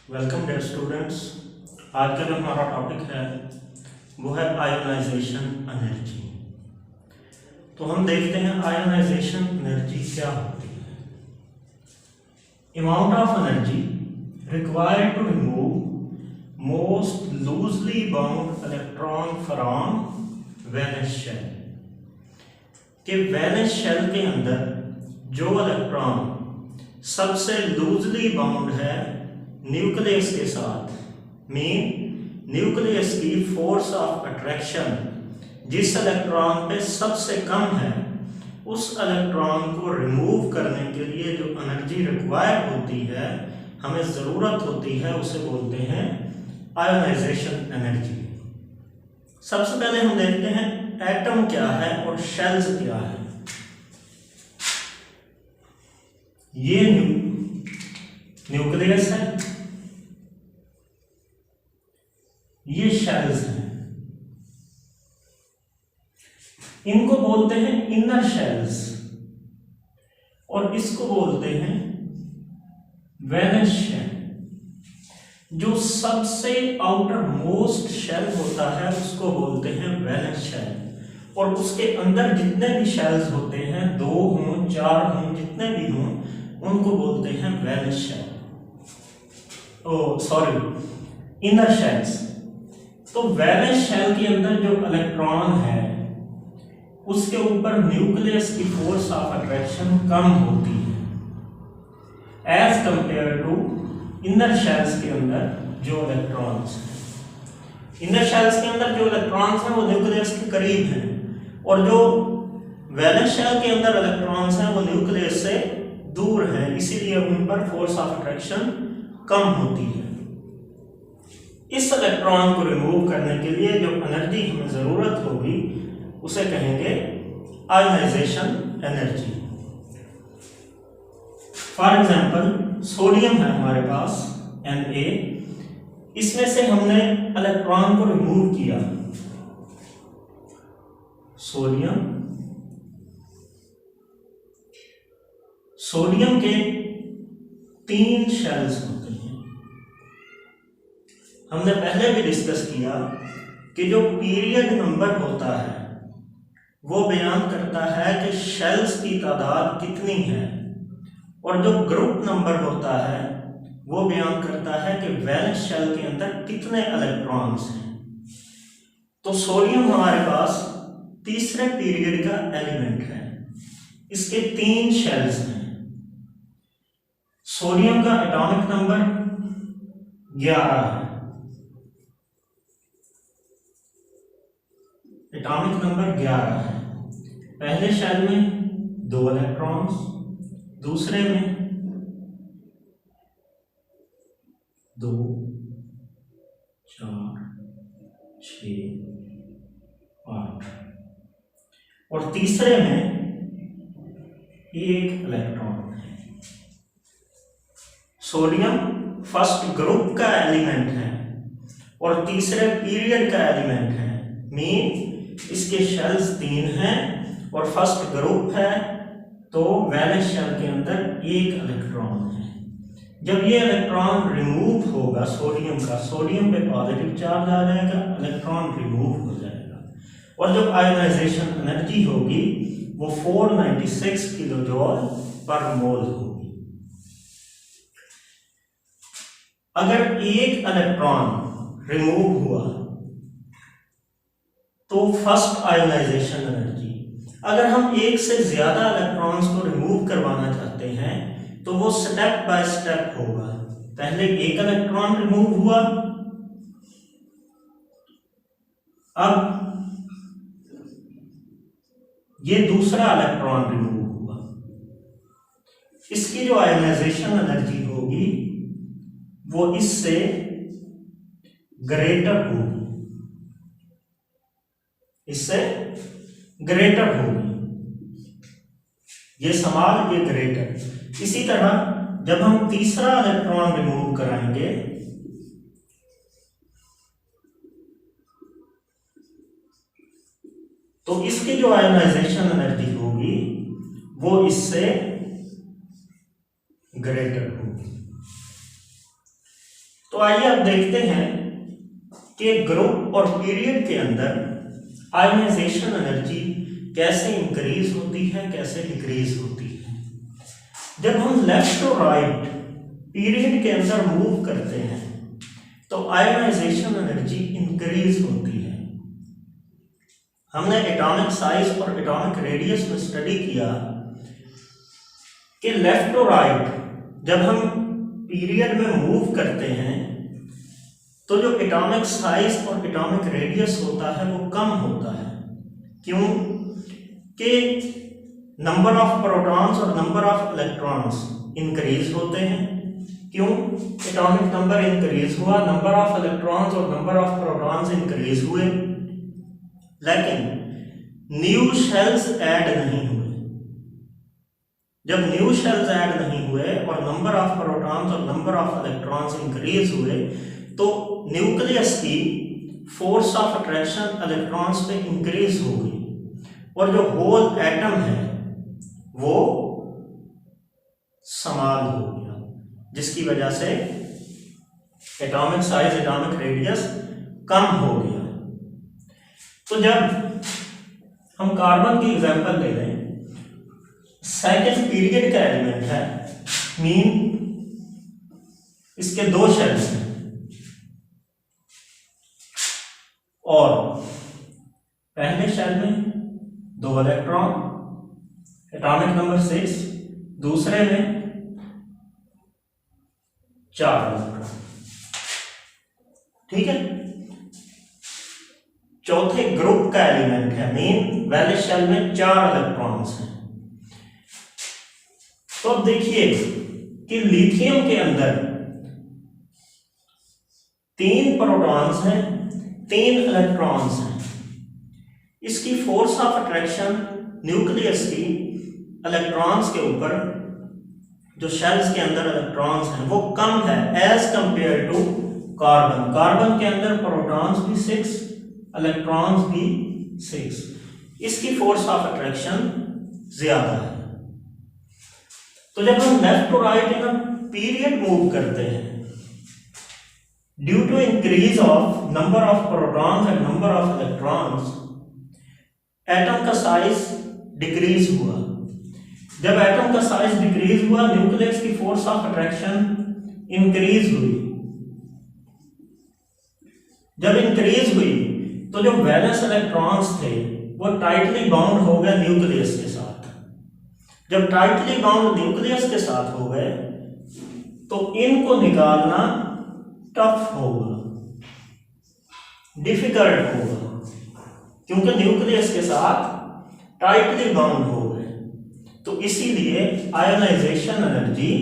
Welcome dear students. आज का जो हमारा टॉपिक है वो है आयोनाइजेशन एनर्जी। तो हम देखते हैं आयोनाइजेशन एनर्जी क्या होती है। Amount of energy required to remove most loosely bound electron from valence shell. कि वैलेंस शेल के अंदर जो इलेक्ट्रॉन सबसे लूजली बाउंड है न्यूक्लियस के साथ, मीन न्यूक्लियस की फोर्स ऑफ अट्रैक्शन जिस इलेक्ट्रॉन पे सबसे कम है, उस इलेक्ट्रॉन को रिमूव करने के लिए जो एनर्जी रिक्वायर्ड होती है, हमें ज़रूरत होती है, उसे बोलते हैं आयोनाइजेशन एनर्जी। सबसे पहले हम देखते हैं एटम क्या है और शेल्स क्या है। ये न्यूक्लियस है, ये शेल्स हैं, इनको बोलते हैं इनर शेल्स और इसको बोलते हैं वैलेंस शेल। जो सबसे आउटर मोस्ट शेल होता है उसको बोलते हैं वैलेंस शेल, और उसके अंदर जितने भी शेल्स होते हैं, 2 हों 4 हों जितने भी हों, उनको बोलते हैं वैलेंस शेल, इनर शेल्स। तो वैलेंस शेल के अंदर जो इलेक्ट्रॉन है उसके ऊपर न्यूक्लियस की फोर्स ऑफ अट्रैक्शन कम होती है as compare to inner shells के अंदर जो इलेक्ट्रॉन्स हैं। इनर शेल्स के अंदर जो इलेक्ट्रॉन्स हैं वो न्यूक्लियस के करीब हैं, और जो वैलेंस शेल के अंदर इलेक्ट्रॉन्स हैं वो न्यूक्लियस से दूर हैं, इसीलिए उन पर फोर्स ऑफ अट्रैक्शन कम होती है। इस इलेक्ट्रॉन को रिमूव करने के लिए जो एनर्जी हमें जरूरत होगी उसे कहेंगे ionisation energy. For example sodium है हमारे पास Na, इसमें से हमने इलेक्ट्रॉन को रिमूव किया। सोडियम के 3 शेल्स होते हैं। हमने पहले भी डिस्कस किया कि जो पीरियड नंबर होता है वो बयान करता है कि शेल्स की तादाद कितनी है, और जो ग्रुप नंबर होता है वो बयान करता है कि वैलेंस शेल के अंदर कितने इलेक्ट्रॉन्स हैं। तो सोडियम हमारे पास तीसरे पीरियड का एलिमेंट है, इसके 3 शेल्स हैं। सोडियम का एटॉमिक नंबर 11 है। एटॉमिक नंबर 11 है। पहले शेल में 2 इलेक्ट्रॉन्स, दूसरे में 2, 4, 6, 8 और तीसरे में 1 इलेक्ट्रॉन है। सोडियम फर्स्ट ग्रुप का एलिमेंट है और तीसरे पीरियड का एलिमेंट है, मीन इसके शेल्स 3 हैं और फर्स्ट ग्रुप है, तो वैलेंस शेल के अंदर 1 इलेक्ट्रॉन है। जब ये इलेक्ट्रॉन रिमूव होगा सोडियम का, सोडियम पे पॉजिटिव चार्ज आ जाएगा, इलेक्ट्रॉन रिमूव हो जाएगा, और जब आयोनाइजेशन एनर्जी होगी वो 496 किलोजूल पर मोल होगी। अगर 1 इलेक्ट्रॉन रिमूव हुआ तो फर्स्ट आयोनाइजेशन एनर्जी, अगर हम 1 से ज्यादा इलेक्ट्रॉन्स को रिमूव करवाना चाहते हैं तो वो स्टेप बाय स्टेप होगा। पहले 1 इलेक्ट्रॉन रिमूव हुआ, अब ये दूसरा इलेक्ट्रॉन रिमूव हुआ, इसकी जो आयोनाइजेशन एनर्जी होगी वो इससे ग्रेटर होगी, इससे ग्रेटर होगी। ये स्मॉल, ये ग्रेटर। इसी तरह जब हम तीसरा इलेक्ट्रॉन रिमूव कराएंगे तो इसकी जो आयोनाइजेशन एनर्जी होगी वो इससे ग्रेटर होगी। तो आइए अब देखते हैं कि ग्रुप और पीरियड के अंदर आयनाइजेशन एनर्जी कैसे इंक्रीज होती है, कैसे डिक्रीज होती है। जब हम लेफ्ट टू राइट पीरियड के अंदर मूव करते हैं तो आयनाइजेशन एनर्जी इंक्रीज होती है। हमने एटॉमिक साइज और एटॉमिक रेडियस में स्टडी किया कि लेफ्ट टू राइट जब हम पीरियड में मूव करते हैं तो जो एटॉमिक साइज और एटॉमिक रेडियस होता है वो कम होता है। क्यों? कि नंबर ऑफ प्रोटॉन्स और नंबर ऑफ इलेक्ट्रॉन्स इंक्रीज होते हैं। क्यों? एटॉमिक नंबर इंक्रीज हुआ, नंबर ऑफ इलेक्ट्रॉन्स और नंबर ऑफ प्रोटॉन्स इंक्रीज हुए, लेकिन न्यू शेल्स ऐड नहीं हुए। जब न्यू शेल्स ऐड नहीं हुए और नंबर ऑफ प्रोटॉन्स और नंबर ऑफ इलेक्ट्रॉन्स इंक्रीज हुए तो न्यूक्लियस की फोर्स ऑफ अट्रैक्शन इलेक्ट्रॉन्स पे इंक्रीज हो गई और जो होल एटम है वो समाल हो गया, जिसकी वजह से एटॉमिक साइज, एटॉमिक रेडियस कम हो गया। तो जब हम कार्बन की एग्जांपल ले लें, सेकेंड पीरियड का एलिमेंट है, मीन इसके 2 शेल्स हैं और पहले शेल में 2 इलेक्ट्रॉन, एटॉमिक नंबर 6, दूसरे में 4 इलेक्ट्रॉन। ठीक है, चौथे ग्रुप का एलिमेंट है, मीन वैलेंस शेल में 4 इलेक्ट्रॉन्स हैं। तो अब देखिए कि लिथियम के अंदर 3 प्रोटॉन्स हैं, 3 इलेक्ट्रॉन्स हैं। इसकी फोर्स ऑफ अट्रैक्शन न्यूक्लियस की इलेक्ट्रॉन्स के ऊपर, जो शेल्स के अंदर इलेक्ट्रॉन्स हैं, वो कम है as compare to carbon. Carbon के अंदर प्रोटॉन्स भी 6, इलेक्ट्रॉन्स भी 6, इसकी फोर्स ऑफ अट्रैक्शन ज्यादा है। तो जब हम left to right in a period move करते हैं, due to increase of number of protons and number of electrons, atom का साइज डिक्रीज हुआ। जब एटम का साइज डिक्रीज हुआ, न्यूक्लियस की फोर्स ऑफ अट्रैक्शन इंक्रीज हुई। जब इंक्रीज हुई तो जो वैलेंस इलेक्ट्रॉन्स थे वो टाइटली बाउंड हो गए न्यूक्लियस के साथ। जब टाइटली बाउंड न्यूक्लियस के साथ हो गए तो इनको निकालना टफ होगा, डिफिकल्ट होगा, क्योंकि न्यूक्लियस के साथ टाइटली बाउंड हो गए। तो इसीलिए ionisation energy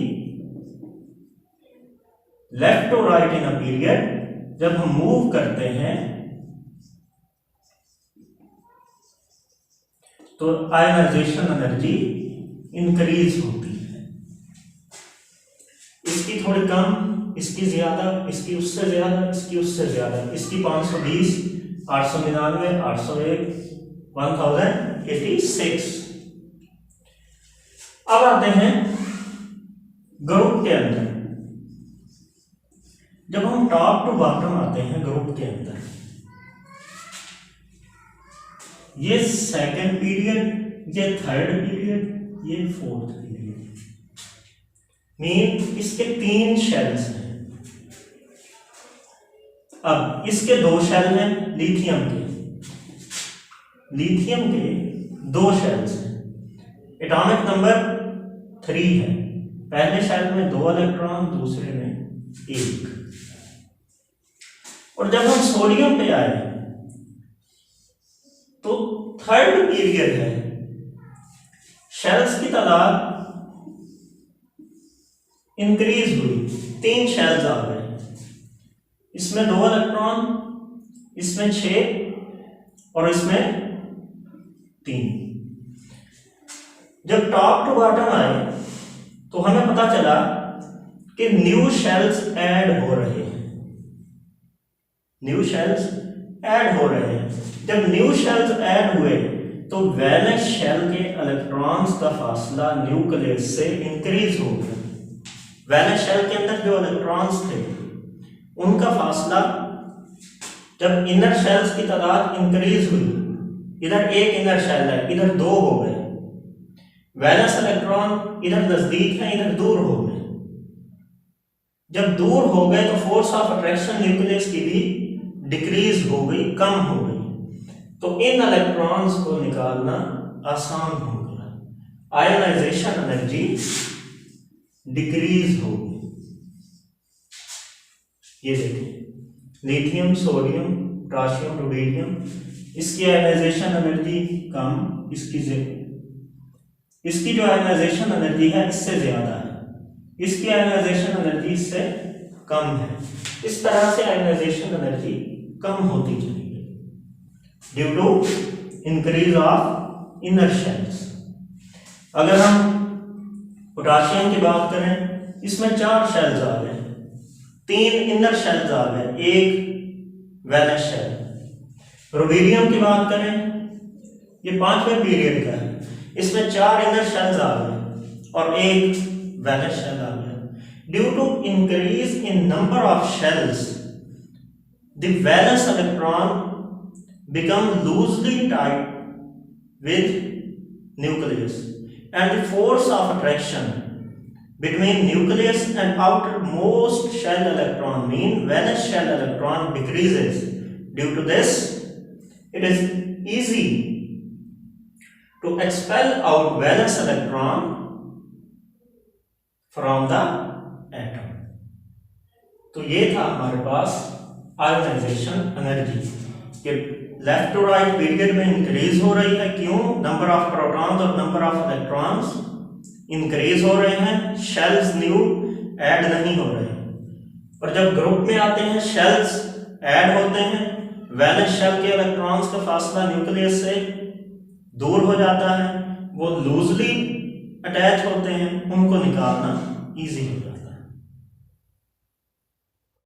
left to right in a period जब हम मूव करते हैं तो आयोनाइजेशन एनर्जी इंक्रीज होती है। इसकी थोड़ी कम, इसकी ज्यादा, इसकी उससे ज्यादा, इसकी उससे ज्यादा, इसकी 520, 899, 801, 1086। अब आते हैं ग्रुप के अंदर। जब हम टॉप टू बॉटम आते हैं ग्रुप के अंदर, ये सेकंड पीरियड, ये थर्ड पीरियड, ये फोर्थ पीरियड, मीन इसके 3 शेल्स हैं। अब इसके 2 शेल हैं लिथियम के, लिथियम के 2 शेल्स हैं, एटॉमिक नंबर 3 है। पहले शेल में 2 इलेक्ट्रॉन, दूसरे में 1। और जब हम सोडियम पे आए तो थर्ड पीरियड है, शेल्स की तादाद इंक्रीज हुई, 3 शेल्स आ गए, इसमें 2 इलेक्ट्रॉन, इसमें 6 और इसमें 3। जब टॉप टू बॉटम आए तो हमें पता चला कि न्यू शेल्स ऐड हो रहे हैं, न्यू शेल्स ऐड हो रहे हैं। जब न्यू शेल्स ऐड हुए तो वैलेंस शेल के इलेक्ट्रॉन्स का फासला न्यूक्लियस से इंक्रीज हो गया। वैलेंस शेल के अंदर जो इलेक्ट्रॉन्स थे उनका फासला जब इनर शेल्स की तादाद इंक्रीज हुई, इधर एक इनर शेल है, इधर दो हो गए, वैलेंस इलेक्ट्रॉन इधर नजदीक है, इधर दूर हो गए। जब दूर हो गए तो फोर्स ऑफ अट्रैक्शन न्यूक्लियस की भी डिक्रीज हो गई, कम हो गई, तो इन इलेक्ट्रॉन्स को निकालना आसान हो गया, आयोनाइजेशन एनर्जी डिक्रीज हो गई। ये देखिए लिथियम, सोडियम, पोटाशियम, रुबिडियम, इसकी आयोनाइजेशन एनर्जी कम, इसकी जो आयोनाइजेशन एनर्जी है इससे ज्यादा है, इसकी आयोनाइजेशन एनर्जी इससे कम है। इस तरह से आयोनाइजेशन एनर्जी कम होती चली गई due to increase of inner shells. अगर हम पोटाशियम की बात करें, इसमें 4 शेल्स आ गए, 3 इनर शेल्स आ गए, एक वैलेंस शेल। रुबिडियम की बात करें, ये 5वें पीरियड का है, इसमें 4 इनर शेल्स आ गए और एक वैलेंस शेल आ गया। Due to increase in number of shells, the valence electron become loosely tied with nucleus and the force of attraction between nucleus and outermost shell electron mean valence shell electron decreases. Due to this, it is easy to expel out valence electron from the atom. तो ये था हमारे पास ionisation energy कि left to right period में increase हो रही है। क्यों? नंबर ऑफ प्रोटॉन्स और नंबर ऑफ इलेक्ट्रॉन्स इंक्रीज हो रहे हैं, शेल्स न्यू ऐड नहीं हो रहे हैं। और जब ग्रुप में आते हैं शेल्स ऐड होते हैं, वैलेंस शेल के इलेक्ट्रॉन्स का फासला न्यूक्लियस से दूर हो जाता है, वो लूजली अटैच होते हैं, उनको निकालना इजी हो जाता है।